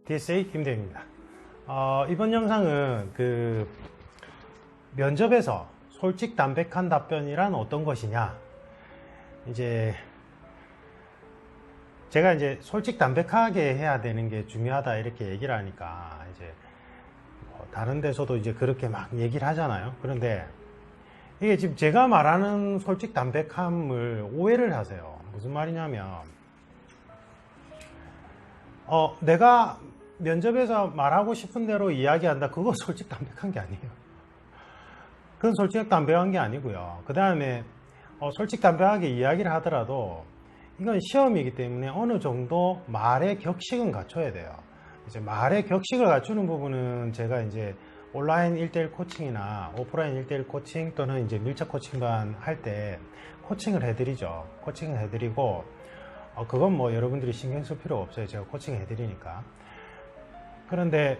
DSA 김대입니다. 이번 영상은 면접에서 솔직 담백한 답변이란 어떤 것이냐, 제가 솔직 담백하게 해야 되는 게 중요하다 이렇게 얘기를 하니까 다른 데서도 그렇게 막 얘기를 하잖아요. 그런데 이게 지금 제가 말하는 솔직 담백함을 오해를 하세요. 무슨 말이냐면 내가 면접에서 말하고 싶은 대로 이야기한다, 그거 솔직 담백한 게 아니에요. 그건 솔직 담백한 게 아니고요. 그 다음에 솔직 담백하게 이야기를 하더라도 이건 시험이기 때문에 어느 정도 말의 격식은 갖춰야 돼요. 말의 격식을 갖추는 부분은 제가 온라인 1대1 코칭이나 오프라인 1대1 코칭 또는 밀접 코칭반 할 때 코칭을 해드리죠. 코칭을 해드리고 그건 뭐 여러분들이 신경 쓸 필요 없어요. 제가 코칭 해드리니까. 그런데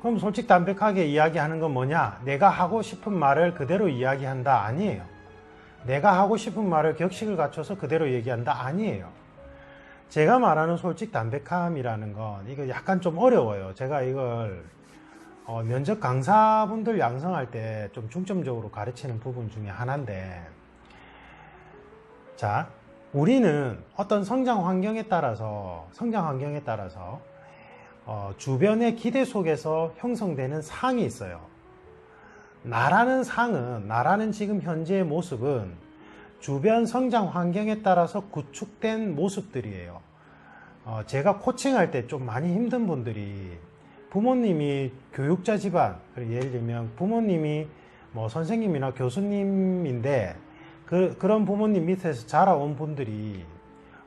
그럼 솔직 담백하게 이야기하는 건 뭐냐? 내가 하고 싶은 말을 그대로 이야기한다? 아니에요. 내가 하고 싶은 말을 격식을 갖춰서 그대로 얘기한다? 아니에요. 제가 말하는 솔직 담백함이라는 건 이거 약간 좀 어려워요. 제가 이걸 면접 강사분들 양성할 때 좀 중점적으로 가르치는 부분 중에 하나인데, 자, 우리는 어떤 성장 환경에 따라서 주변의 기대 속에서 형성되는 상이 있어요. 나라는 지금 현재의 모습은 주변 성장 환경에 따라서 구축된 모습들이에요. 제가 코칭할 때 좀 많이 힘든 분들이 부모님이 교육자 집안, 예를 들면 부모님이 뭐 선생님이나 교수님인데 그런 부모님 밑에서 자라온 분들이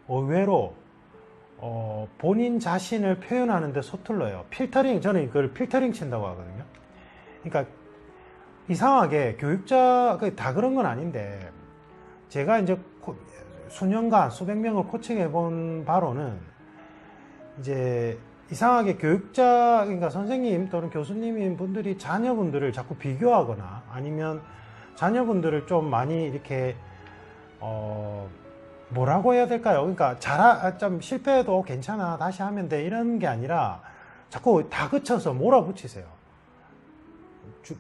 의외로 본인 자신을 표현하는데 서툴러요. 저는 이걸 필터링 친다고 하거든요. 그러니까 이상하게 교육자 다 그런 건 아닌데, 제가 수년간 수백 명을 코칭해 본 바로는 이상하게 교육자, 그러니까 선생님 또는 교수님인 분들이 자녀분들을 자꾸 비교하거나 아니면 자녀분들을 좀 많이 이렇게 뭐라고 해야 될까요? 그러니까 좀 실패해도 괜찮아, 다시 하면 돼, 이런 게 아니라 자꾸 다그쳐서 몰아붙이세요.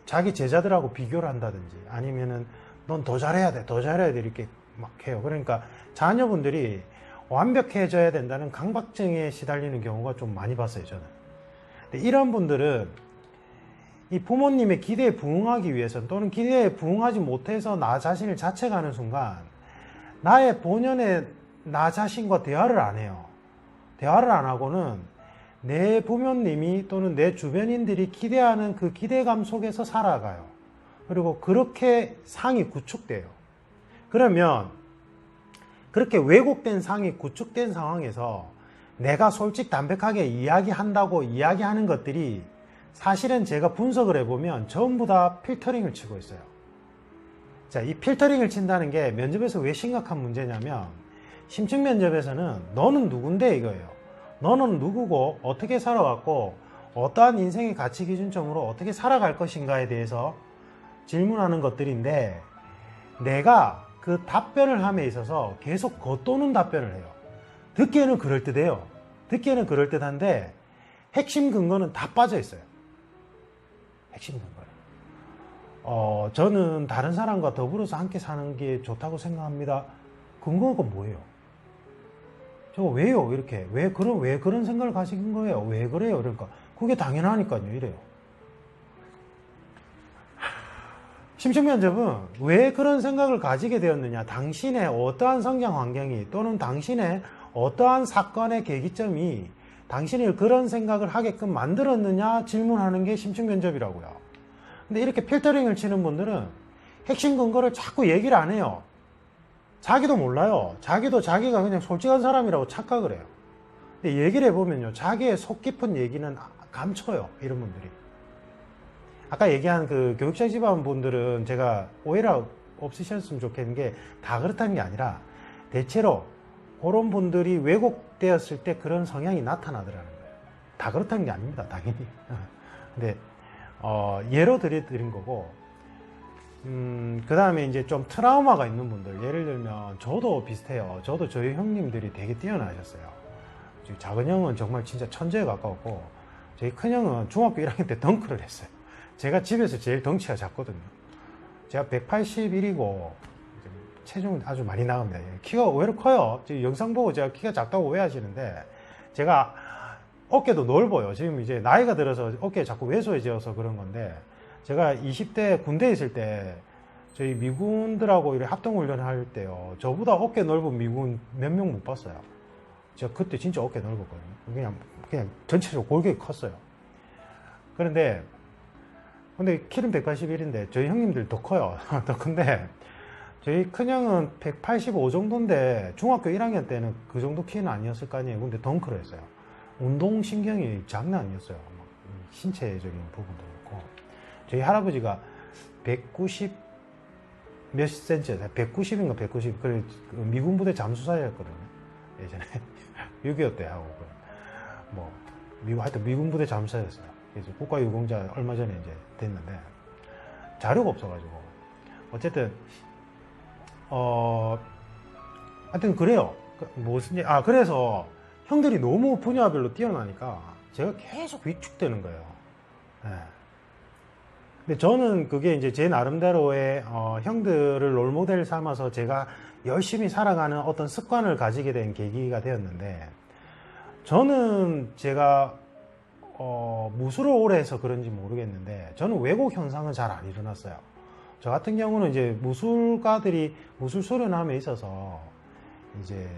자기 제자들하고 비교를 한다든지 아니면은 넌 더 잘해야 돼 이렇게 막 해요. 그러니까 자녀분들이 완벽해져야 된다는 강박증에 시달리는 경우가 좀 많이 봤어요, 저는. 근데 이런 분들은 이 부모님의 기대에 부응하기 위해서 또는 기대에 부응하지 못해서 나 자신을 자책하는 순간 나의 본연의 나 자신과 대화를 안 해요. 대화를 안 하고는 내 부모님이 또는 내 주변인들이 기대하는 그 기대감 속에서 살아가요. 그리고 그렇게 상이 구축돼요. 그러면 그렇게 왜곡된 상이 구축된 상황에서 내가 솔직 담백하게 이야기한다고 이야기하는 것들이 사실은 제가 분석을 해보면 전부 다 필터링을 치고 있어요. 자, 이 필터링을 친다는 게 면접에서 왜 심각한 문제냐면, 심층 면접에서는 너는 누군데 이거예요. 너는 누구고 어떻게 살아왔고 어떠한 인생의 가치 기준점으로 어떻게 살아갈 것인가에 대해서 질문하는 것들인데, 내가 그 답변을 함에 있어서 계속 겉도는 답변을 해요. 듣기에는 그럴듯해요. 듣기에는 그럴듯한데 핵심 근거는 다 빠져 있어요. 핵심 근거는. 저는 다른 사람과 더불어서 함께 사는 게 좋다고 생각합니다. 근거가 뭐예요? 저거 왜요? 이렇게 왜 그런 생각을 가진 거예요? 왜 그래요? 그러니까 그게 당연하니까요, 이래요. 심층 면접은 왜 그런 생각을 가지게 되었느냐, 당신의 어떠한 성장 환경이 또는 당신의 어떠한 사건의 계기점이 당신이 그런 생각을 하게끔 만들었느냐 질문하는 게 심층 면접이라고요. 근데 이렇게 필터링을 치는 분들은 핵심 근거를 자꾸 얘기를 안 해요. 자기도 몰라요. 자기도 자기가 그냥 솔직한 사람이라고 착각을 해요. 근데 얘기를 해보면요, 자기의 속 깊은 얘기는 감춰요, 이런 분들이. 아까 얘기한 그 교육자 집안 분들은 제가 오해가 없으셨으면 좋겠는 게, 다 그렇다는 게 아니라 대체로 그런 분들이 왜곡되었을 때 그런 성향이 나타나더라는 거예요. 다 그렇다는 게 아닙니다, 당연히. 근데 예로 드린 거고, 그 다음에 좀 트라우마가 있는 분들, 예를 들면 저도 비슷해요. 저도 저희 형님들이 되게 뛰어나셨어요. 작은 형은 정말 진짜 천재에 가까웠고, 저희 큰 형은 중학교 1학년 때 덩크를 했어요. 제가 집에서 제일 덩치가 작거든요. 제가 181이고 체중은 아주 많이 나갑니다. 키가 의외로 커요. 지금 영상 보고 제가 키가 작다고 오해하시는데, 제가 어깨도 넓어요. 지금 이제 나이가 들어서 어깨에 자꾸 왜소해져서 그런 건데, 제가 20대 군대에 있을 때 저희 미군들하고 이렇게 합동훈련 할 때요, 저보다 어깨 넓은 미군 몇 명 못 봤어요. 제가 그때 진짜 어깨 넓었거든요. 그냥 전체적으로 골격이 컸어요. 근데 키는 181인데 저희 형님들 더 커요. 더 큰데, 저희 큰형은 185 정도인데 중학교 1학년 때는 그 정도 키는 아니었을 거 아니에요. 근데 덩크를 했어요. 운동신경이 장난 아니었어요. 신체적인 부분도 그렇고. 저희 할아버지가 190 몇 센치였어요. 190인가 190. 그래, 미군 부대 잠수사였거든요. 예전에 6.25 때 하고, 하여튼 미군 부대 잠수사였어요. 그래서 국가유공자 얼마 전에 이제 됐는데, 자료가 없어가지고. 어쨌든, 하여튼 그래요. 그래서 형들이 너무 분야별로 뛰어나니까 제가 계속 위축되는 거예요. 네. 근데 저는 그게 이제 제 나름대로의 형들을 롤모델 삼아서 제가 열심히 살아가는 어떤 습관을 가지게 된 계기가 되었는데, 저는 제가 무술을 오래 해서 그런지 모르겠는데, 저는 왜곡 현상은 잘 안 일어났어요. 저 같은 경우는 이제 무술가들이 무술 수련함에 있어서 이제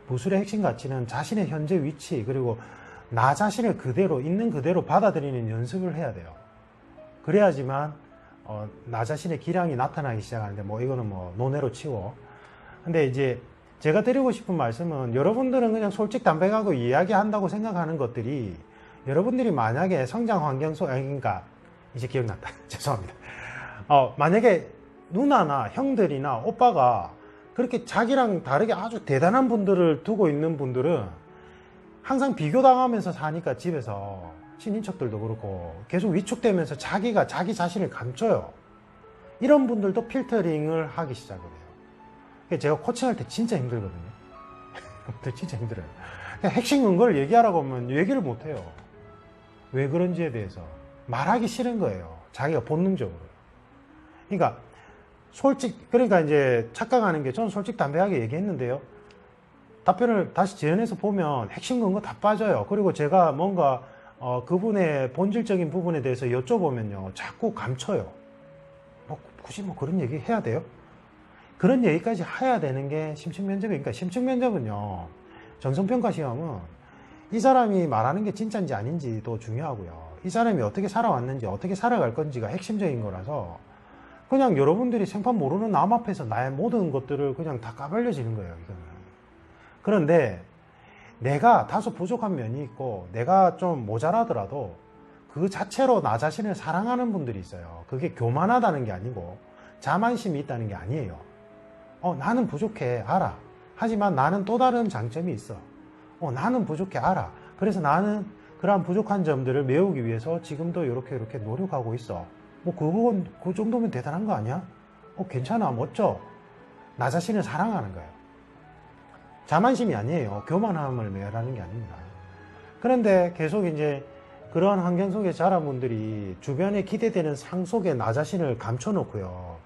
무술의 핵심 가치는 자신의 현재 위치, 그리고 나 자신을 그대로 있는 그대로 받아들이는 연습을 해야 돼요. 그래야지만 나 자신의 기량이 나타나기 시작하는데, 이거는 논외로 치고. 근데 이제 제가 드리고 싶은 말씀은, 여러분들은 그냥 솔직담백하고 이야기한다고 생각하는 것들이, 여러분들이 만약에 성장 환경 그러니까 이제 기억났다. 죄송합니다. 만약에 누나나 형들이나 오빠가 그렇게 자기랑 다르게 아주 대단한 분들을 두고 있는 분들은 항상 비교당하면서 사니까 집에서 친인척들도 그렇고 계속 위축되면서 자기가 자기 자신을 감춰요. 이런 분들도 필터링을 하기 시작을 해요. 제가 코칭할 때 진짜 힘들거든요. 진짜 힘들어요. 핵심 근거를 얘기하라고 하면 얘기를 못해요. 왜 그런지에 대해서 말하기 싫은 거예요. 자기가 본능적으로. 그러니까 이제 착각하는 게, 저는 솔직담백하게 얘기했는데요, 답변을 다시 재현해서 보면 핵심 근거 다 빠져요. 그리고 제가 뭔가 그분의 본질적인 부분에 대해서 여쭤보면요, 자꾸 감춰요. 굳이 그런 얘기 해야 돼요? 그런 얘기까지 해야 되는 게 심층면접이니까. 심층면접은요, 정성평가 시험은 이 사람이 말하는 게 진짜인지 아닌지도 중요하고요, 이 사람이 어떻게 살아왔는지 어떻게 살아갈 건지가 핵심적인 거라서, 그냥 여러분들이 생판 모르는 남 앞에서 나의 모든 것들을 그냥 다 까발려지는 거예요, 이거는. 그런데 내가 다소 부족한 면이 있고 내가 좀 모자라더라도 그 자체로 나 자신을 사랑하는 분들이 있어요. 그게 교만하다는 게 아니고 자만심이 있다는 게 아니에요. 나는 부족해, 알아. 하지만 나는 또 다른 장점이 있어. 나는 부족해, 알아. 그래서 나는 그러한 부족한 점들을 메우기 위해서 지금도 이렇게 노력하고 있어. 그 정도면 대단한 거 아니야? 괜찮아, 멋져. 나 자신을 사랑하는 거예요. 자만심이 아니에요. 교만함을 매라는 게 아닙니다. 그런데 계속 이제 그러한 환경 속에 자란 분들이 주변에 기대되는 상 속에 나 자신을 감춰놓고요,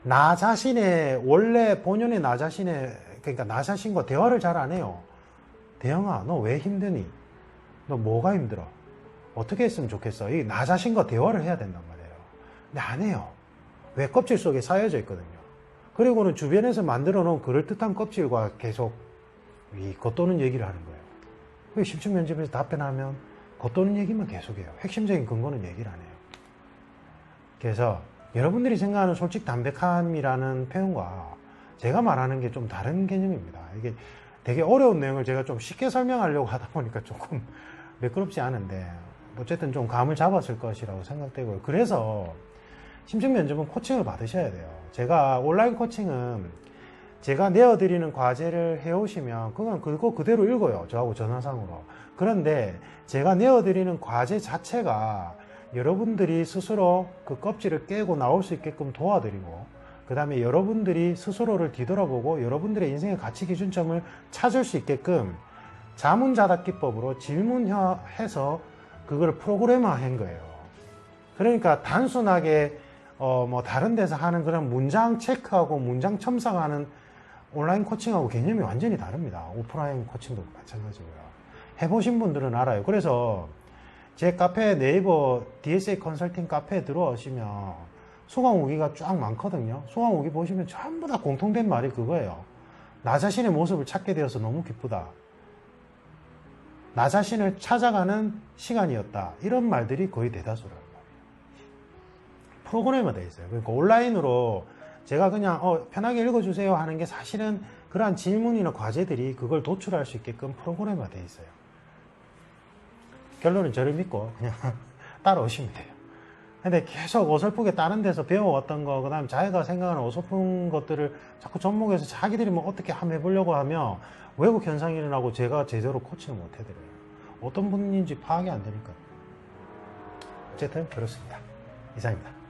나 자신의 원래 본연의 그러니까 나 자신과 대화를 잘 안 해요. 대영아, 너 왜 힘드니? 너 뭐가 힘들어? 어떻게 했으면 좋겠어? 이 나 자신과 대화를 해야 된단 말이에요. 근데 안 해요. 왜? 껍질 속에 쌓여져 있거든요. 그리고는 주변에서 만들어 놓은 그럴듯한 껍질과 계속 겉도는 얘기를 하는 거예요. 심층면접에서 답변하면 겉도는 얘기만 계속해요. 핵심적인 근거는 얘기를 안 해요. 그래서 여러분들이 생각하는 솔직 담백함이라는 표현과 제가 말하는 게 좀 다른 개념입니다. 이게 되게 어려운 내용을 제가 좀 쉽게 설명하려고 하다 보니까 조금 매끄럽지 않은데, 어쨌든 좀 감을 잡았을 것이라고 생각되고요. 그래서 심층면접은 코칭을 받으셔야 돼요. 제가 온라인 코칭은 제가 내어드리는 과제를 해오시면 그건 그거 그대로 읽어요. 저하고 전화상으로. 그런데 제가 내어드리는 과제 자체가 여러분들이 스스로 그 껍질을 깨고 나올 수 있게끔 도와드리고, 그 다음에 여러분들이 스스로를 뒤돌아보고 여러분들의 인생의 가치 기준점을 찾을 수 있게끔 자문자답 기법으로 질문해서 그걸 프로그래머한 거예요. 그러니까 단순하게 뭐 다른 데서 하는 그런 문장 체크하고 문장 첨삭하는 온라인 코칭하고 개념이 완전히 다릅니다. 오프라인 코칭도 마찬가지고요. 해보신 분들은 알아요. 그래서 제 카페 네이버 DSA 컨설팅 카페에 들어오시면 소강 후기가 쫙 많거든요. 소강 후기 보시면 전부 다 공통된 말이 그거예요. 나 자신의 모습을 찾게 되어서 너무 기쁘다. 나 자신을 찾아가는 시간이었다. 이런 말들이 거의 대다수라고. 프로그램화 되어 있어요. 그러니까 온라인으로 제가 그냥 편하게 읽어주세요 하는 게 사실은 그러한 질문이나 과제들이 그걸 도출할 수 있게끔 프로그램화 되어 있어요. 결론은 저를 믿고 그냥 따라오시면 돼요. 근데 계속 어설프게 다른 데서 배워왔던 거, 그 다음에 자기가 생각하는 어설픈 것들을 자꾸 접목해서 자기들이 뭐 어떻게 한번 해보려고 하면 외국 현상이 일어나고 제가 제대로 코칭을 못 해드려요. 어떤 분인지 파악이 안 되니까. 어쨌든 그렇습니다. 이상입니다.